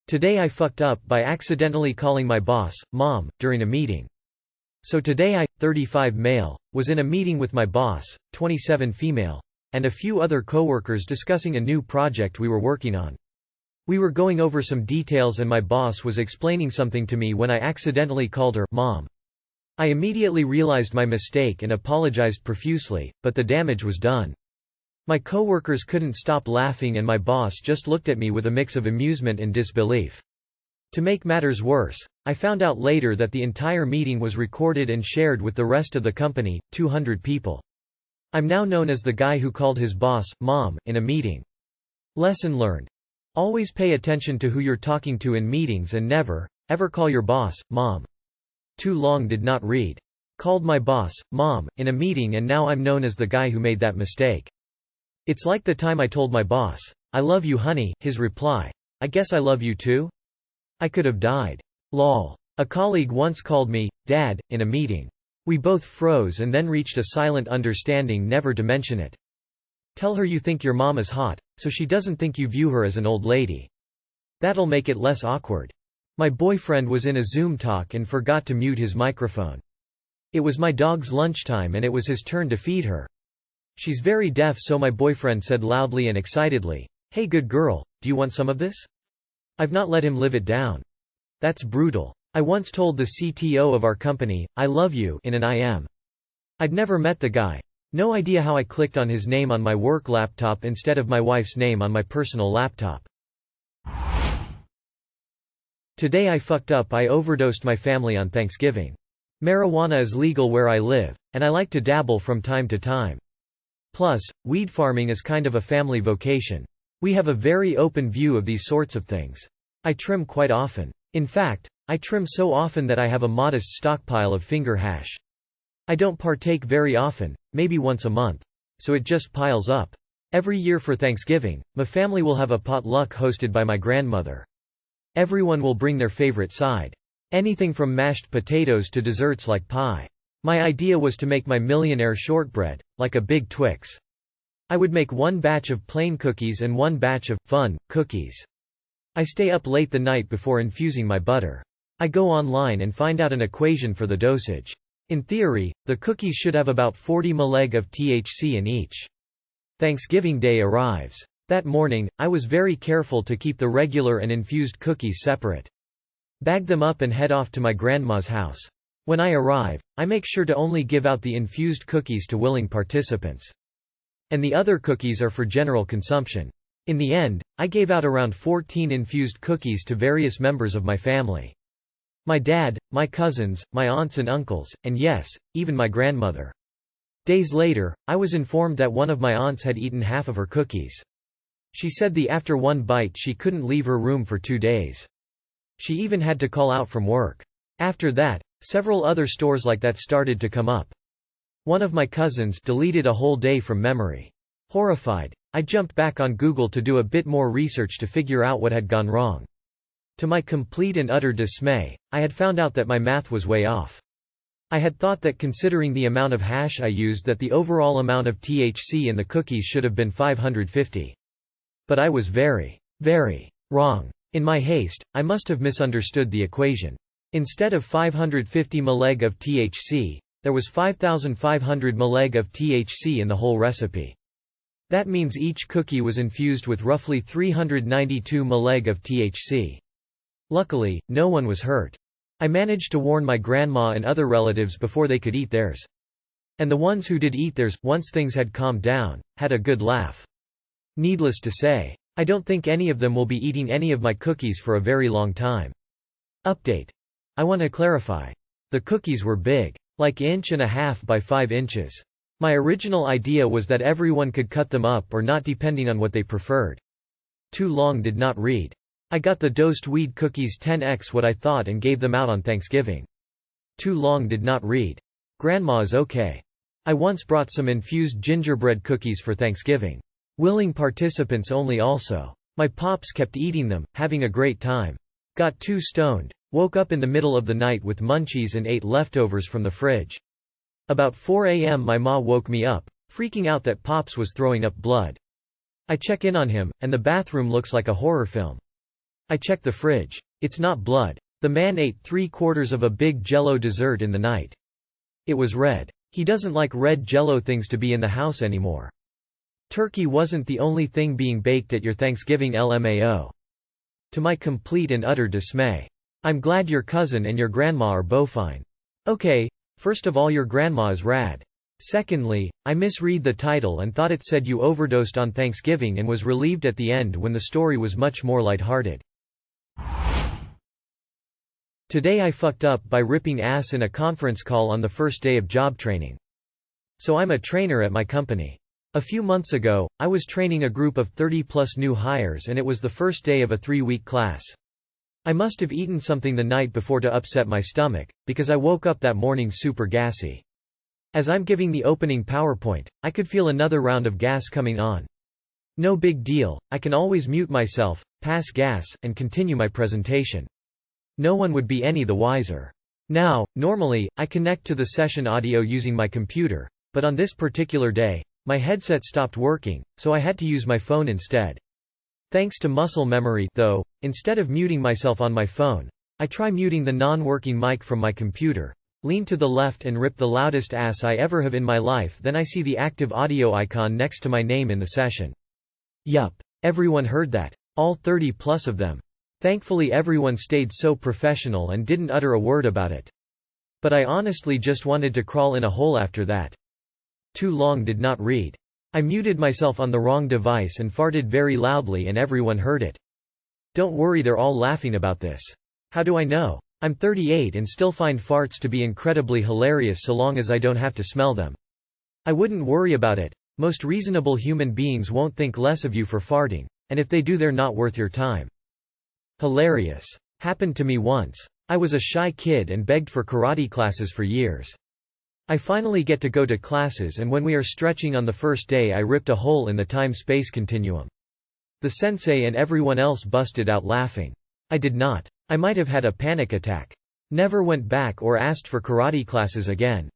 Today I fucked up by accidentally calling my boss, Mom, during a meeting. So today I, 35 male, was in a meeting with my boss, 27 female, and a few other coworkers discussing a new project we were working on. We were going over some details and my boss was explaining something to me when I accidentally called her Mom. I immediately realized my mistake and apologized profusely, but the damage was done. My coworkers couldn't stop laughing and my boss just looked at me with a mix of amusement and disbelief. To make matters worse, I found out later that the entire meeting was recorded and shared with the rest of the company, 200 people. I'm now known as the guy who called his boss, Mom, in a meeting. Lesson learned. Always pay attention to who you're talking to in meetings and never, ever call your boss, Mom. Too long did not read. Called my boss, Mom, in a meeting and now I'm known as the guy who made that mistake. It's like the time I told my boss, I love you honey, his reply, I guess I love you too? I could have died. Lol. A colleague once called me, Dad, in a meeting. We both froze and then reached a silent understanding never to mention it. Tell her you think your mom is hot, so she doesn't think you view her as an old lady. That'll make it less awkward. My boyfriend was in a Zoom talk and forgot to mute his microphone. It was my dog's lunchtime and it was his turn to feed her. She's very deaf, so my boyfriend said loudly and excitedly, Hey good girl, do you want some of this? I've not let him live it down. That's brutal. I once told the CTO of our company, I love you, in an IM. I'd never met the guy. No idea how I clicked on his name on my work laptop instead of my wife's name on my personal laptop. Today I fucked up. I overdosed my family on Thanksgiving. Marijuana is legal where I live, and I like to dabble from time to time. Plus, weed farming is kind of a family vocation. We have a very open view of these sorts of things. I trim quite often. In fact, I trim so often that I have a modest stockpile of finger hash. I don't partake very often, maybe once a month. So it just piles up. Every year for Thanksgiving, my family will have a potluck hosted by my grandmother. Everyone will bring their favorite side. Anything from mashed potatoes to desserts like pie. My idea was to make my millionaire shortbread, like a big Twix. I would make one batch of plain cookies and one batch of fun cookies. I stay up late the night before infusing my butter. I go online and find out an equation for the dosage. In theory, the cookies should have about 40 mg of THC in each. Thanksgiving Day arrives. That morning, I was very careful to keep the regular and infused cookies separate. Bag them up and head off to my grandma's house. When I arrive, I make sure to only give out the infused cookies to willing participants. And the other cookies are for general consumption. In the end, I gave out around 14 infused cookies to various members of my family. My dad, my cousins, my aunts and uncles, and yes, even my grandmother. Days later, I was informed that one of my aunts had eaten half of her cookies. She said after one bite she couldn't leave her room for 2 days. She even had to call out from work. After that, several other stores like that started to come up. One of my cousins deleted a whole day from memory. Horrified, I jumped back on Google to do a bit more research to figure out what had gone wrong. To my complete and utter dismay, I had found out that my math was way off. I had thought that considering the amount of hash I used that the overall amount of THC in the cookies should have been 550. But I was very, very wrong. In my haste, I must have misunderstood the equation. Instead of 550 mg of THC, there was 5,500 mg of THC in the whole recipe. That means each cookie was infused with roughly 392 mg of THC. Luckily, no one was hurt. I managed to warn my grandma and other relatives before they could eat theirs. And the ones who did eat theirs, once things had calmed down, had a good laugh. Needless to say, I don't think any of them will be eating any of my cookies for a very long time. Update. I want to clarify. The cookies were big. Like 1.5 inches by 5 inches. My original idea was that everyone could cut them up or not depending on what they preferred. Too long did not read. I got the dosed weed cookies 10x what I thought and gave them out on Thanksgiving. Too long did not read. Grandma is okay. I once brought some infused gingerbread cookies for Thanksgiving. Willing participants only also. My pops kept eating them, having a great time. Got too stoned. Woke up in the middle of the night with munchies and ate leftovers from the fridge. About 4 a.m. my ma woke me up, freaking out that Pops was throwing up blood. I check in on him, and the bathroom looks like a horror film. I check the fridge. It's not blood. The man ate 3/4 of a big Jell-O dessert in the night. It was red. He doesn't like red Jell-O things to be in the house anymore. Turkey wasn't the only thing being baked at your Thanksgiving LMAO. To my complete and utter dismay. I'm glad your cousin and your grandma are bofine. Okay, first of all, your grandma is rad. Secondly, I misread the title and thought it said you overdosed on Thanksgiving and was relieved at the end when the story was much more lighthearted. Today I fucked up by ripping ass in a conference call on the first day of job training. So I'm a trainer at my company. A few months ago, I was training a group of 30+ new hires and it was the first day of a 3-week class. I must have eaten something the night before to upset my stomach, because I woke up that morning super gassy. As I'm giving the opening PowerPoint, I could feel another round of gas coming on. No big deal, I can always mute myself, pass gas, and continue my presentation. No one would be any the wiser. Now, normally, I connect to the session audio using my computer, but on this particular day, my headset stopped working, so I had to use my phone instead. Thanks to muscle memory, though, instead of muting myself on my phone, I try muting the non-working mic from my computer, lean to the left and rip the loudest ass I ever have in my life, then I see the active audio icon next to my name in the session. Yup. Everyone heard that. All 30+ of them. Thankfully everyone stayed so professional and didn't utter a word about it. But I honestly just wanted to crawl in a hole after that. Too long did not read. I muted myself on the wrong device and farted very loudly and everyone heard it. Don't worry, they're all laughing about this. How do I know? I'm 38 and still find farts to be incredibly hilarious so long as I don't have to smell them. I wouldn't worry about it. Most reasonable human beings won't think less of you for farting, and if they do, they're not worth your time. Hilarious. Happened to me once. I was a shy kid and begged for karate classes for years. I finally get to go to classes, and when we are stretching on the first day I ripped a hole in the time-space continuum. The sensei and everyone else busted out laughing. I did not. I might have had a panic attack. Never went back or asked for karate classes again.